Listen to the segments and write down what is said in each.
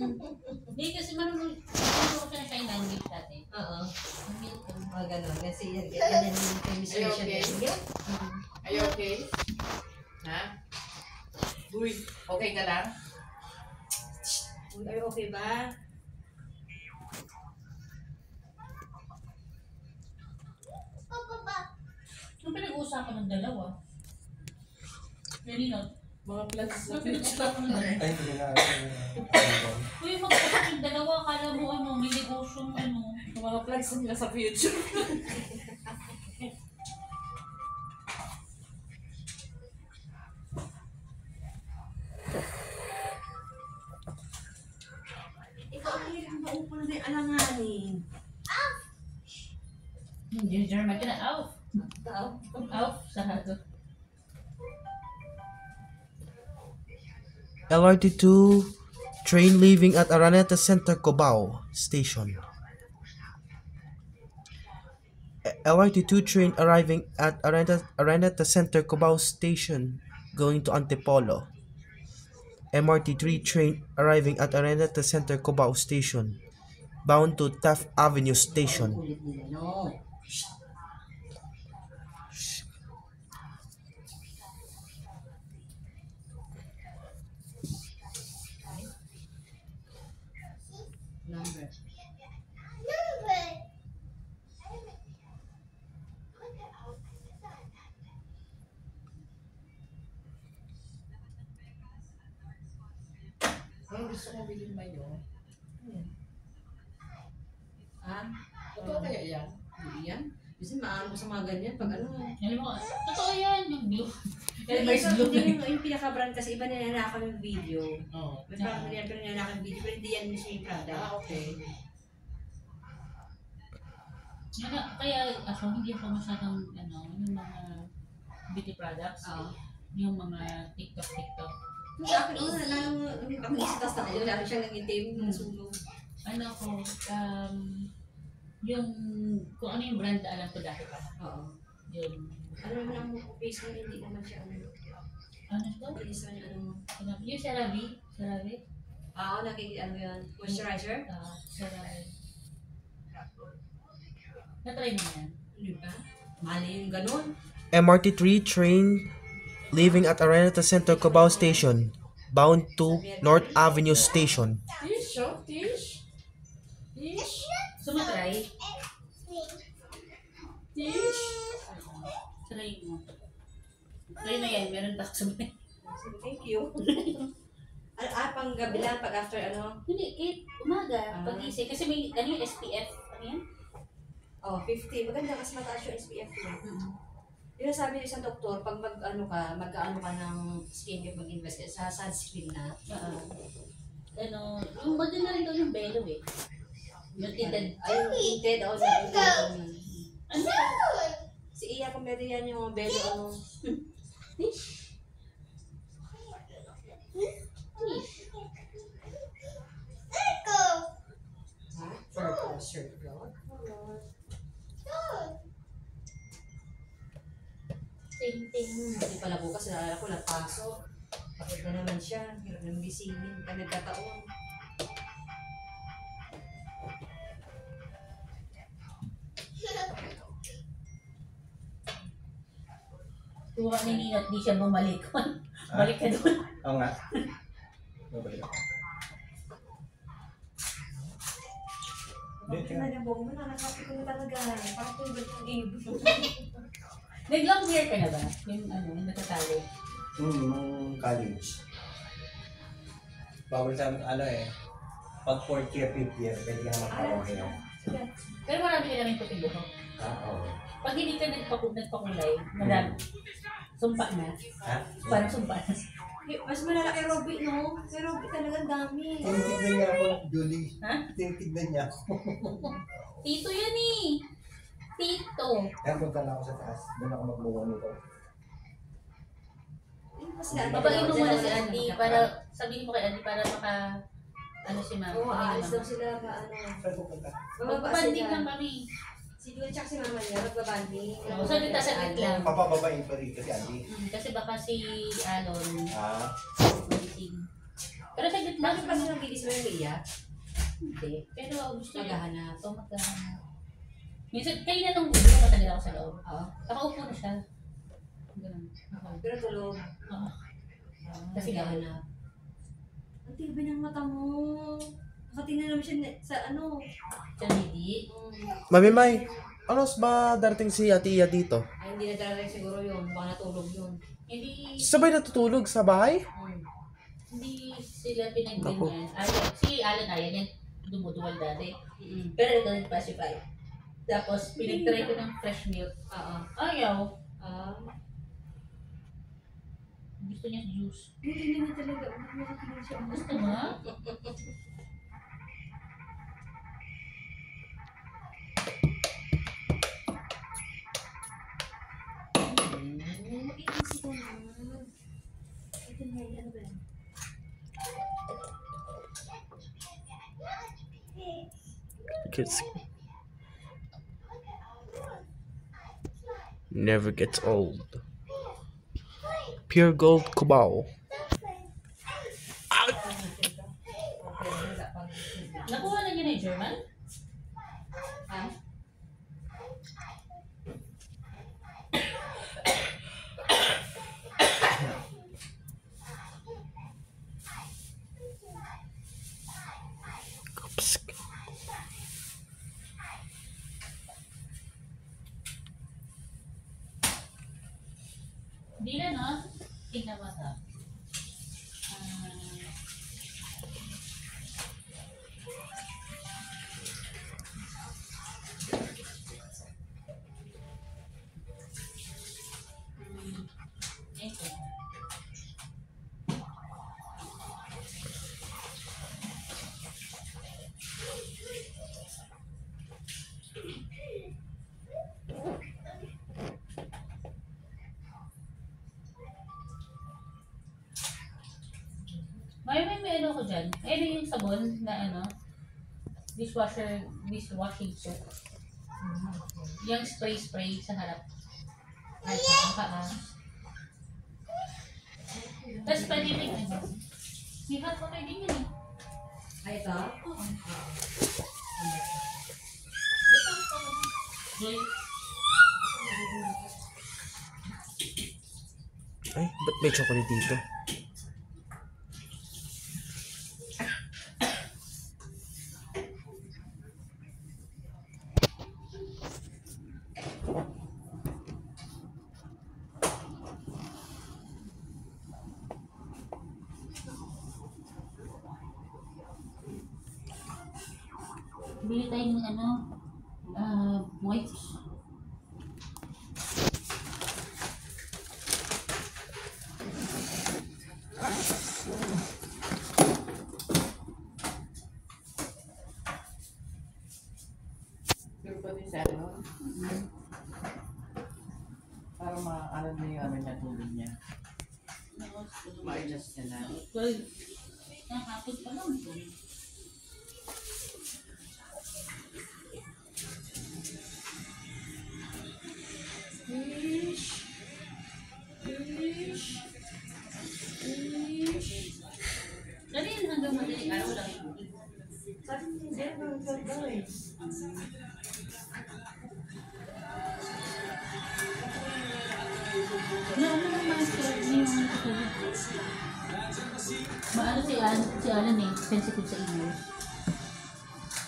Hindi kasi marunong ko siya sa inang-milk dati. Oo. Milk. Gano'n. Kasi yan yung chemistry siya. Are you okay? Ha? Uy, okay ka lang? Are you okay ba? Yung pinag-uusapan ng dalawa. Kanina. Mga plans sa Yung future. pinag-uusapan ng dalawa. Ay, hindi na. Uy, mag-usap yung dalawa. Akala mo may negosyong Mga plans nila sa future. Ikaw ang hirang maupo na yung alanganin. Yung German ka na. Auf. Auf. Sarado. LRT2 train leaving at Araneta Center Cubao Station. LRT2 train arriving at Araneta Center Cubao Station going to Antipolo. MRT3 train arriving at Araneta Center Cubao Station bound to Taft Avenue Station. Number. Ang gusto mo bilhin ba yun? Ha? Totoo kaya yan? Hindi yan? Kasi maano sa mga ganyan pag ano. Alam mo, totoo yan. Yung blue. Yung Elmer's blue. yung pinaka-brand kasi iba nilalakang yung video. Oo. May parang nilalakang yung video pero hindi yan mismo yung product. Okay. Kaya ako, hindi ako masyadong, yung mga beauty products. Yung mga TikTok. Sa akin, lalong ako isitas na kayo, lalo siya nangitim, nasulo. Ko, yung, kung ano yung brand na alam ko dati pa. Oo. Yung, Ano naman ang face mo, hindi naman siya ano. ano to? Isa niya ano. Yung CeraVe. CeraVe? Oo, ano yan, moisturizer. CeraVe. Na-try mo yan? Ano ba? Mali yung ganun. MRT3 train leaving at Araneta Center Cubao Station bound to North Avenue Station. Tish, oh, Tish. Tish. So, matry? Tish. Try mo. Try na yan. Meron ba sa may? Thank you. Pang gabi lang, pag after ano? Hindi, umaga. Pag-isip. Kasi may, yung SPF. Ano yan? Oh, 50. Maganda kasi mataas yung SPF ko. Yun sabi ng isang doktor, pag mag-ano ka ng skincare, mag-invest ka sa sunscreen na. Yung maganda rin daw yung Belo eh. Yung tinted. Ay, yung tinted. Oh, ano? Si Iya, kung meron yan yung bello, ano. Fish. Ha? Circle. Ting. Hindi pala bukas, nalala ko, nagpasok. Bakit na naman siya? Hirap naman gisingin. Pag nagkataon. Tuwa ni Nina at di siya bumalik. Balik ka doon. Oo nga. Babalik ako. Bakit na niya mo? Nakakapit ko na talaga. Bakit ko yung game? Nag-long hair ka na ba? Yung natatali. Nung college. Bawal sa pag 4th year, 5th year, pwede ka naman parang kayo. Pero marami ka namin puting buhok. Oo. Pag hindi ka nagpakulay, marami. Sumpa na. Ha? Parang sumpa na. Mas malala kay Robby, no? Kay Robby talaga ang dami. Tinitignan niya ako, Julie. Ha? Tinitignan niya ako. Tito yan eh. Tito. Kaya punta na ako sa taas. Doon ako magluwa nito. Babain mo muna si Andy para, sabihin mo kay Andy para si Mama. Oo, aalis daw sila ka, ano. Saan pupunta? Magbabanding lang kami. Si Julie tsaka si Mama niya, magbabanding. Oo, saglit lang. Papababain pa rin kasi Andy. Kasi baka si Alon, Ah, magising. Pero saglit lang. Bakit pa siya nagbibis mo yung Mia? Hindi. Pero gusto niya. Maghahanap. Ito maghahanap. Minsan, kayo na nung matagal ako sa loob. Oo. Nakaupo na siya. Ganun. Okay. Pero tulog. Oo. Kasi maghahanap. Ang tibay ng mata mo. Nakatingnan naman siya sa ano. Sa lady. Mami May, ano ba darating si Ate Iya dito? Ay, hindi na talaga siguro yun. Baka natulog yun. Hindi, Sabay natutulog sa bahay? hindi sila pinagganyan. Naku. Si Alan Ayan yan, dumuduwal dati. Mm-mm. Pero ito nag-pacify. Tapos, pinag-try ko ng fresh milk. Oo. Ayaw. Ah. Gusto niya juice. Hindi naman talaga. Nakatingin siya. Gusto mo? Mag-iisip ko na. Ito na yun. Ano ba yan? Kids never gets old. Pure gold Cubao. Nakuha na niya na yung German? Ha? Hindi na, no? Tingnan mo ito. Ito. May ano ko dyan. Ano yung sabon na ano? Dishwashing soap. Yung spray sa harap. Ay, sa paa. Tapos pwede rin ano. May hot water din yun eh. Ay, ito? Ito. Joy. Ay, ba't may chocolate dito? Bili tayo ng ano, wipes. Pero pati sa ano, para ma-ano na yung ano niya, tubig niya. Ma-adjust niya na. Well, nakapot pa lang. Dali yan hanggang madaling araw lang. Sabi niya, hindi naman gagawin. Ano naman yung maano si Alan eh, sensitive sa email.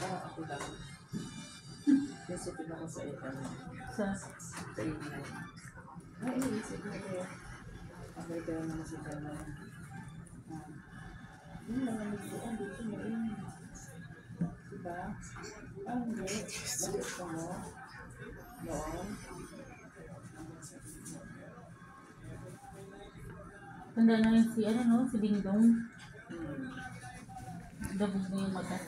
Ako lang. Sensitive ako sa ito. Sa Sa email. Ay, iniisip ko kayo. Okay, kaya naman si Jana. Hindi naman nagbuan dito mo rin. Diba? Hindi. Bakit ka mo? Noon? tanda na yun si ano no, si Dingdong. Dabog na yung mata.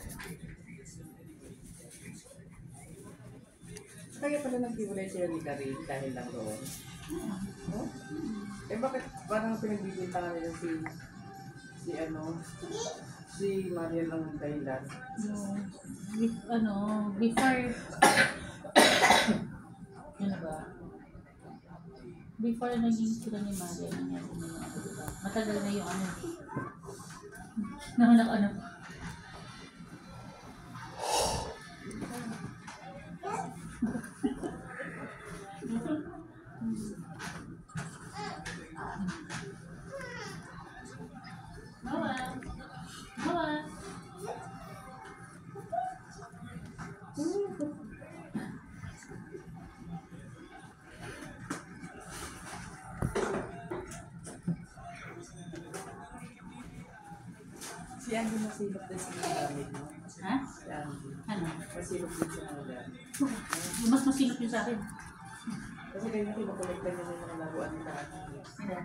Kaya pala naghiwalay sila ni Darin dahil lang doon. Oh? Eh bakit parang pinagbibintangan nila si Maria lang ang dahilan? No, before ano ba? Before naging sila ni Maria, nangyari na yung ano, diba? Matagal na yung ano. Nahanak ano. Bawa. Bawa. Si Andy masilap din sa gamit mo. Ha? Si Andy. Ano? Masilap din sa kanila. Mas masinop yun sa akin. Kasi kayo natin makolekta nyo na yung mga laruan nila. Ano?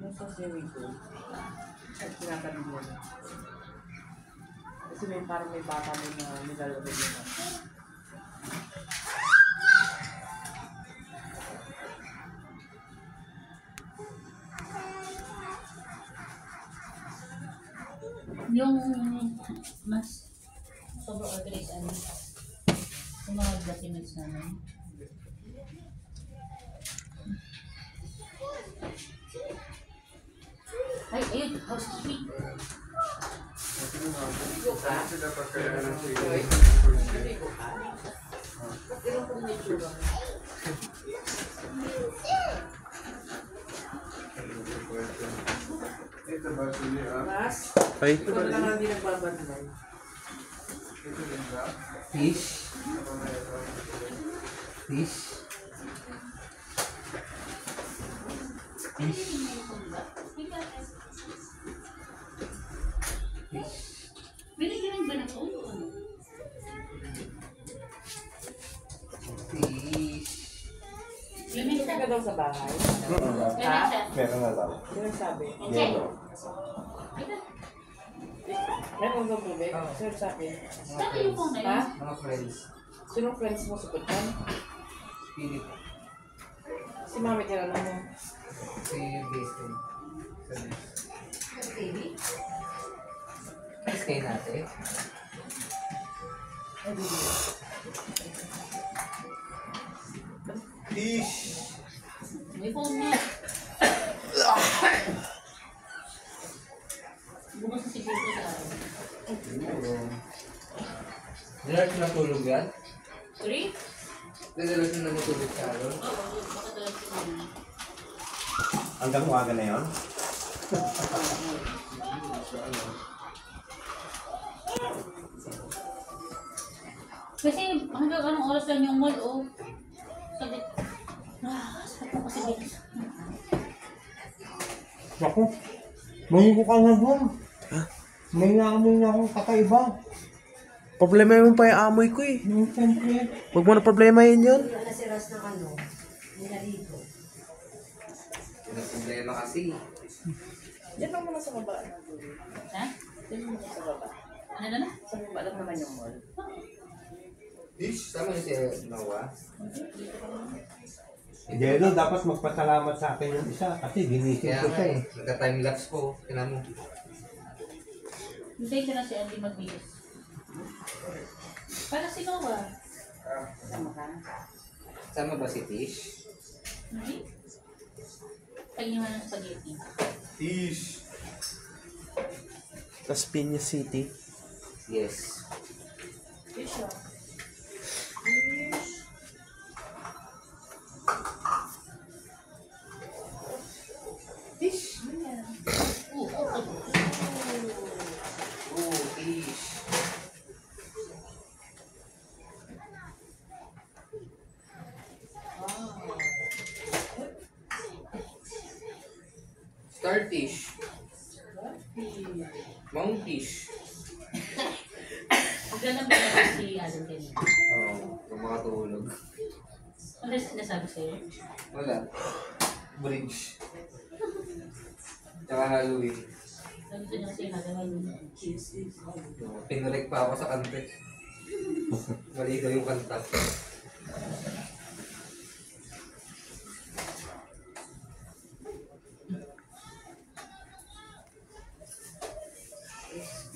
Yung sa swimming pool. At tinatabi mo na. Kasi may parang may bata mo na nilalaro nila. Yung mas sobrang organized ano, yung mga documents namin. Ay, ayun, housekeeping. Mas, Ay, ito na lang hindi nagbabanday. Fish. Fish. Fish. Binigyan ba na ko? Fish. Hindi ka daw sa bahay. Lamesa. Meron na daw. Hindi lang sabi. Okay. Meron daw tubig. Sir sa akin. Saan yung phone na Ha? yun? Mga friends. Sinong friends mo sa Putman? Spirit. Si Mami tinanong mo. Si Jason. TV? Stay natin. Fish. May phone niya. Bukas na siguro sa akin. Nilalas na tulog yan? Three? Nilalas na natulog sa aron? Oo, baka talaga sila. Hanggang umaga na yun? Kasi hanggang anong oras lang yung mall, oh. Sabi, sakit ko kasi bilis. Naku, mahigo ka na doon. May naamoy na akong kakaiba. problema mo pa yung amoy ko eh. Yung siyempre, Huwag mo na problema yun yun. Wala na si Ras ng ano, nilaligo. Yung problema kasi. Yan lang naman sa baba. Ha? Yan lang naman sa baba. Ano na na? Sa baba lang naman yung mall. Fish? Tama na si Noah? Jello, dapat magpasalamat sa akin yung isa kasi ginising Kaya ko nga siya eh. eh. Nagka-timelapse ko. Tinan mo. Hintay ko na si Andy magbihis. Para si Noah. Sama ka? Sama ba si Fish? Hindi? Pagniman ng spaghetti. Fish! Las Piñas City. Yes. Fish ah. Fish. Oh, fish. Starfish. Monkfish. Ganun ba na si Adam kanina? Oo, yung mga tulog. Ano sinasabi sa'yo? Wala. Bridge. Tsaka Halloween. Sabi ko niya kasi Halloween. Pinurek pa ako sa kante. Mali daw yung kanta.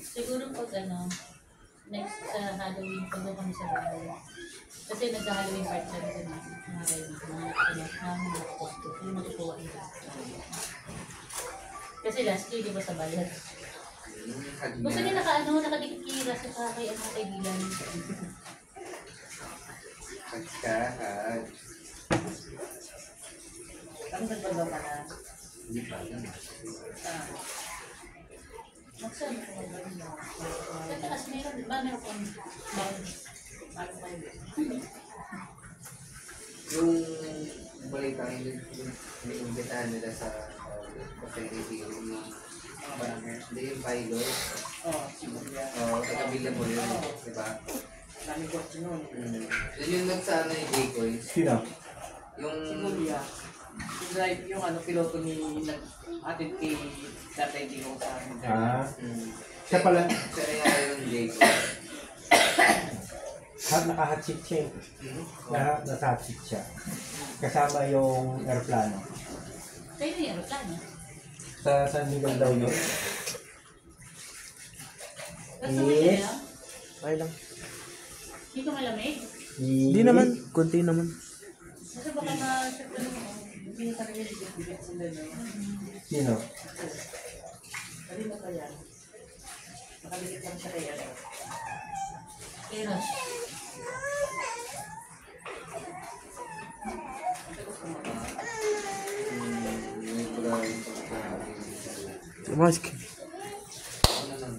Siguro pag ano, next sa Halloween, pag doon kami sa bahay. Kasi nagka-Halloween party kami doon. Mga kaibigan, mga costume, yung matutuwa nila. Kasi last year, di ba sa balat? Gusto niya nakadikit-kira sa kay kaibigan. Pagkahan. Ang nagbaga ka na. Hindi pa lang. Magsan ko ba? Kasi meron kang bago kayo. Yung balita yung iimbitahan nila sa facility yung hindi yung pilot. Oo, siguro yan. Oo, kakabila mo yun, di ba? Dami ko nun. Yun yung nagsana yung Jaycoy. Sino? Yung Siguro yan. Yung drive, yung piloto ni atin kay Tatay Digong sa amin. Siya pala. Siya rin yung Jaycoy. Naka-hot seat siya eh. Nasa-hot seat siya. Kasama yung aeroplano. Kayo na yung aeroplano. Sa San Miguel daw yun. Gusto mo yun lang? Okay lang. Hindi ko malamig. Hindi naman. Kunti naman. Kasi baka na-check ko naman. Hindi na talaga bigyan sila no. Sino? Kanina pa yan. Nakabigit lang siya kaya. Pero, May pula yung pagkakas. Mas, Ano lang.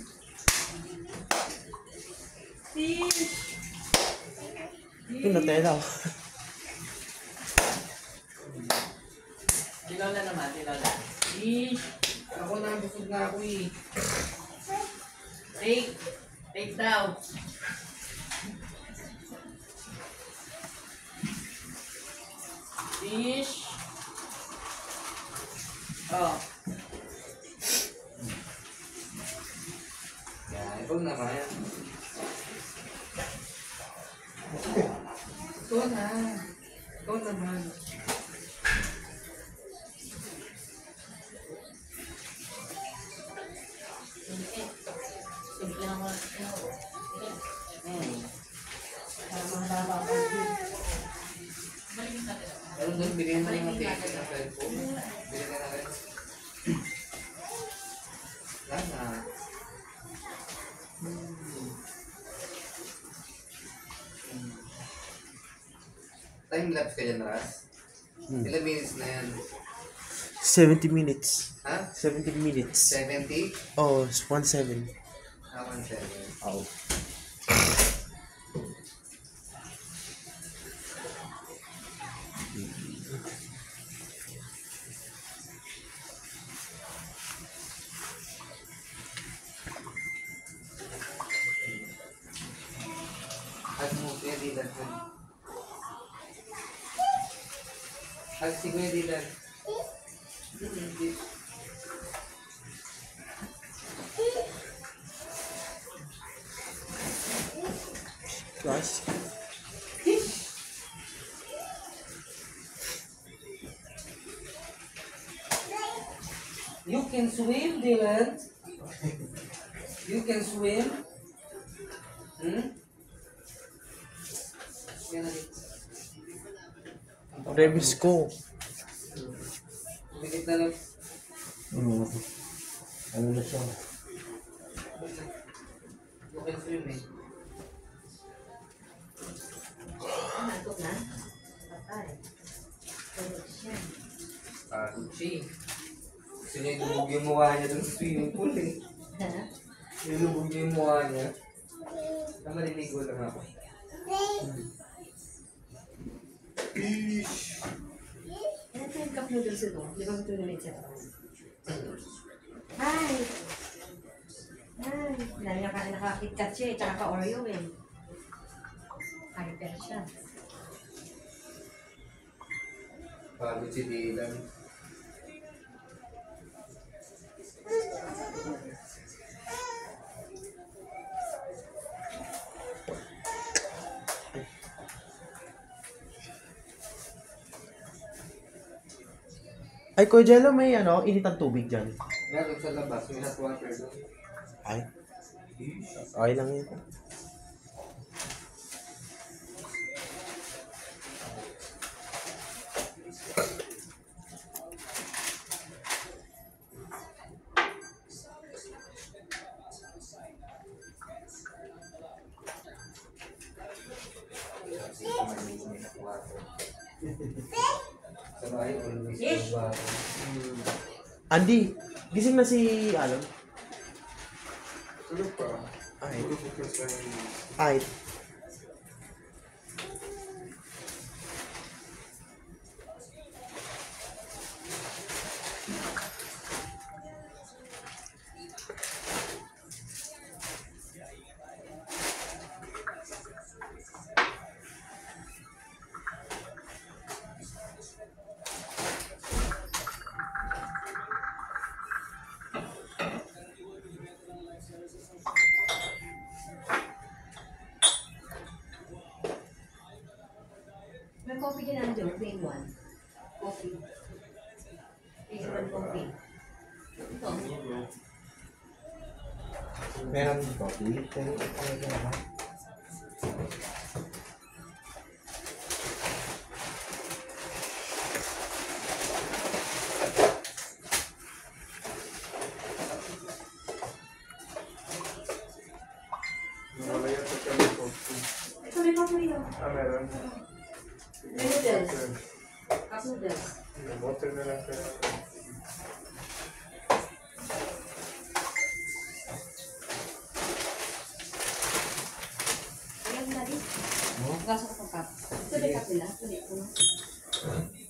pinatay ako. Tinola naman, tinola. Ish! Ako na, busog na ako eh. Take! Take down! Ish! Oh. Yan, ikaw naman. Ikaw na. Ikaw naman. simple lang ako. Para mahaba pa din. Maligin natin. Pero doon, bigyan mo ng ticket ng cellphone. Bigyan ka na rin. Wala na. Time-lapse ka dyan, Ras? Ilang minutes na yan? 70 minutes. Ha? 70 minutes. 70? Oh, it's 1-7. Ah, 17. Oh. At mo, Kuya Dylan. At si Kuya Dylan. Guys. You can swim, Dylan. You can swim. Yan na dito. Revis ko. Bigit na lang. Ano na siya? You can swim eh. Nandun na? Patay. Production. Pagod siya eh. Gusto niya ilubog yung mukha niya dun sa swimming pool eh. Ha? Ilubog niya yung mukha niya. Na maliligo lang ako. Ano ito yung cup noodles ito? Di ba ito yung siya? Hi! Hi! Nakakitkat siya eh, tsaka ka-Oreo eh. Hyper siya. Pagod si Dylan. Ay, Kuya Jello, may initang tubig dyan. Meron sa labas, may hot water doon. Ay. Okay lang yun. Sa bahay, always Yes. water. Andy, gising na si Alan. Tulog pa. Ay. Tulog ko sa Ay. May coffee din nandiyo, plain one. Coffee. Plain one coffee. Ito. Meron dito. Dito. nawala yata kami coffee. Ito may coffee yun. Meron. May noodles. Cup noodles. Water na lang kaya. Ayan na rin. Gasok ko ng cup. Ito may cup nila. Ito may cup.